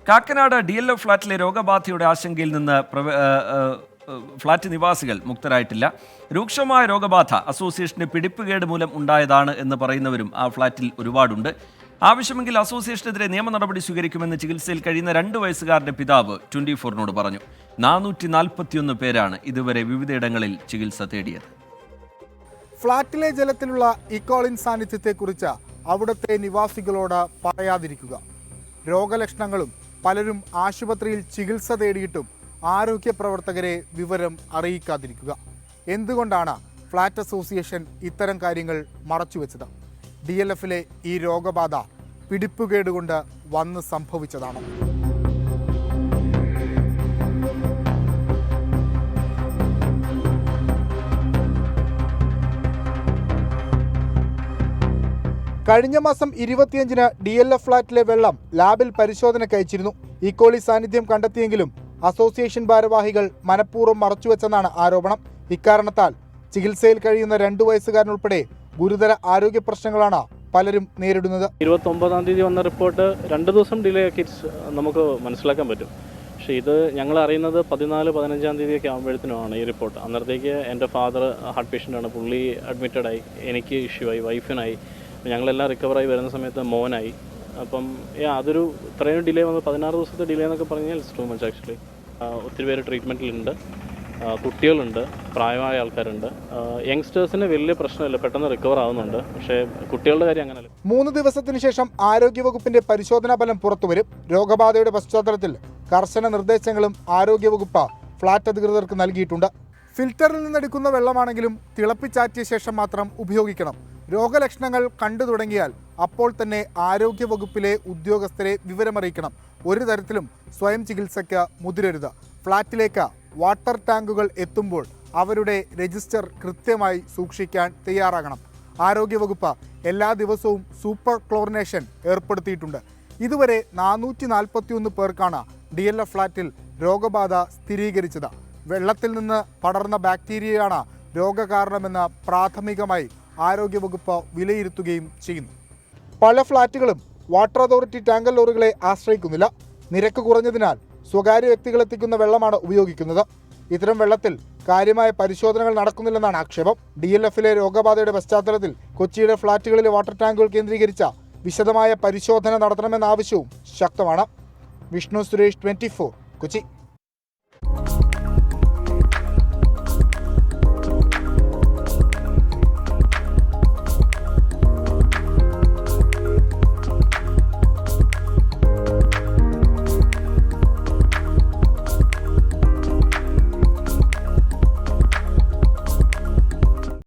Kakkanad DLF ഫ്ളാറ്റിലെ രോഗബാധയുടെ ആശങ്കയിൽ നിന്ന് flat നിവാസികൾ മുക്തരായിട്ടില്ല. രൂക്ഷമായ രോഗബാധ അസോസിയേഷന് പിടിപ്പുകേട് മൂലം ഉണ്ടായതാണ് എന്ന് പറയുന്നവരും ആ ഫ്ളാറ്റിൽ ഒരുപാടുണ്ട്. ആവശ്യമെങ്കിൽ അസോസിയേഷനെതിരെ നിയമ നടപടി സ്വീകരിക്കുമെന്ന് ചികിത്സയിൽ കഴിയുന്ന 2 വയസ്സുകാരന്റെ പിതാവ് 24-നോട് പറഞ്ഞു. 441 പേരാണ് ഇതുവരെ വിവിധയിടങ്ങളിൽ ചികിത്സ തേടിയത്. ഫ്ളാറ്റിലെ ജലത്തിലുള്ള ഇക്കോളിൻ സാന്നിധ്യത്തെക്കുറിച്ച് അവിടുത്തെ നിവാസികളോട് പറയാതിരിക്കുക. രോഗലക്ഷണങ്ങളും പലരും ആശുപത്രിയിൽ ചികിത്സ തേടിയിട്ടും ആരോഗ്യ പ്രവർത്തകരെ വിവരം അറിയിക്കാതിരിക്കുക. എന്തുകൊണ്ടാണ് ഫ്ളാറ്റ് അസോസിയേഷൻ ഇത്തരം കാര്യങ്ങൾ മറച്ചുവെച്ചത്? DLFിലെ ഈ രോഗബാധ പിടിപ്പുകേടുകൊണ്ട് വന്ന് സംഭവിച്ചതാണ്. കഴിഞ്ഞ മാസം 25-ന് DLF ഫ്ളാറ്റിലെ വെള്ളം ലാബിൽ പരിശോധനയ്ക്ക് അയച്ചിരുന്നു. ഈക്കോളി സാന്നിധ്യം കണ്ടെത്തിയെങ്കിലും അസോസിയേഷൻ ഭാരവാഹികൾ മനഃപൂർവ്വം മറച്ചുവെച്ചെന്നാണ് ആരോപണം. ഇക്കാരണത്താൽ ചികിത്സയിൽ കഴിയുന്ന 2 വയസ്സുകാരനുൾപ്പെടെ ഗുരുതര ആരോഗ്യ പ്രശ്നങ്ങളാണ് പലരും നേരിടുന്നത്. 29-ാം തീയതി വന്ന റിപ്പോർട്ട് 2 ദിവസം ഡിലേ ആക്കി നമുക്ക് മനസ്സിലാക്കാൻ പറ്റും. പക്ഷേ ഇത് ഞങ്ങൾ അറിയുന്നത് 14-15-ാം തീയതിയൊക്കെ ആകുമ്പോഴത്തേനുമാണ് ഈ റിപ്പോർട്ട്. അന്നേരത്തേക്ക് എൻ്റെ ഫാദർ ഹാർട്ട് പേഷ്യൻ്റാണ്, പുള്ളി അഡ്മിറ്റഡായി, എനിക്ക് ഇഷ്യൂ ആയി, വൈഫിനായി, ഞങ്ങളെല്ലാം റിക്കവറായി വരുന്ന സമയത്ത് മോനായി. അപ്പം അതൊരു ഇത്രയും ഡിലേ വന്ന് 16 ദിവസത്തെ ഡിലേ എന്നൊക്കെ പറഞ്ഞാൽ ഇറ്റ്സ് ടു മച്ച് ആക്ച്വലി. ഒത്തിരി പേര് ട്രീറ്റ്മെൻറ്റിലുണ്ട്, കുട്ടികളുണ്ട്, പ്രായമായ ആൾക്കാരുണ്ട്. യങ്സ്റ്റേഴ്സിന് വലിയ പ്രശ്നമില്ല, പെട്ടെന്ന് റിക്കവർ ആവുന്നുണ്ട്. പക്ഷേ കുട്ടികളുടെ കാര്യം അങ്ങനെയല്ല. 3 ദിവസത്തിന് ശേഷം ആരോഗ്യവകുപ്പിന്റെ പരിശോധനാ ഫലം പുറത്തുവരും. രോഗബാധയുടെ പശ്ചാത്തലത്തിൽ കർശന നിർദ്ദേശങ്ങളും ആരോഗ്യവകുപ്പ് ഫ്ളാറ്റ് അധികൃതർക്ക് നൽകിയിട്ടുണ്ട്. ഫിൽറ്ററിൽ നിന്നെടുക്കുന്ന വെള്ളമാണെങ്കിലും തിളപ്പിച്ചാറ്റിയ ശേഷം മാത്രം ഉപയോഗിക്കണം. രോഗലക്ഷണങ്ങൾ കണ്ടു തുടങ്ങിയാൽ അപ്പോൾ തന്നെ ആരോഗ്യവകുപ്പിലെ ഉദ്യോഗസ്ഥരെ വിവരമറിയിക്കണം. ഒരു തരത്തിലും സ്വയം ചികിത്സയ്ക്ക് മുതിരരുത്. ഫ്ളാറ്റിലേക്ക് വാട്ടർ ടാങ്കുകൾ എത്തുമ്പോൾ അവരുടെ രജിസ്റ്റർ കൃത്യമായി സൂക്ഷിക്കാൻ തയ്യാറാകണം. ആരോഗ്യവകുപ്പ് എല്ലാ ദിവസവും സൂപ്പർ ക്ലോറിനേഷൻ ഏർപ്പെടുത്തിയിട്ടുണ്ട്. ഇതുവരെ 441 പേർക്കാണ് DLF ഫ്ളാറ്റിൽ രോഗബാധ സ്ഥിരീകരിച്ചത്. വെള്ളത്തിൽ നിന്ന് പടർന്ന ബാക്ടീരിയയാണ് രോഗകാരണമെന്ന് പ്രാഥമികമായി ആരോഗ്യവകുപ്പ് വിലയിരുത്തുകയും ചെയ്യുന്നു. പല ഫ്ളാറ്റുകളും വാട്ടർ അതോറിറ്റി ടാങ്കർ ലോറികളെ ആശ്രയിക്കുന്നില്ല. നിരക്ക് കുറഞ്ഞതിനാൽ സ്വകാര്യ വ്യക്തികളെത്തിക്കുന്ന വെള്ളമാണ് ഉപയോഗിക്കുന്നത്. ഇത്തരം വെള്ളത്തിൽ കാര്യമായ പരിശോധനകൾ നടക്കുന്നില്ലെന്നാണ് ആക്ഷേപം. DLFിലെ രോഗബാധയുടെ പശ്ചാത്തലത്തിൽ കൊച്ചിയിലെ ഫ്ളാറ്റുകളിലെ വാട്ടർ ടാങ്കുകൾ കേന്ദ്രീകരിച്ച വിശദമായ പരിശോധന നടത്തണമെന്ന ആവശ്യവും ശക്തമാണ്. വിഷ്ണു സുരേഷ്, 24, കൊച്ചി.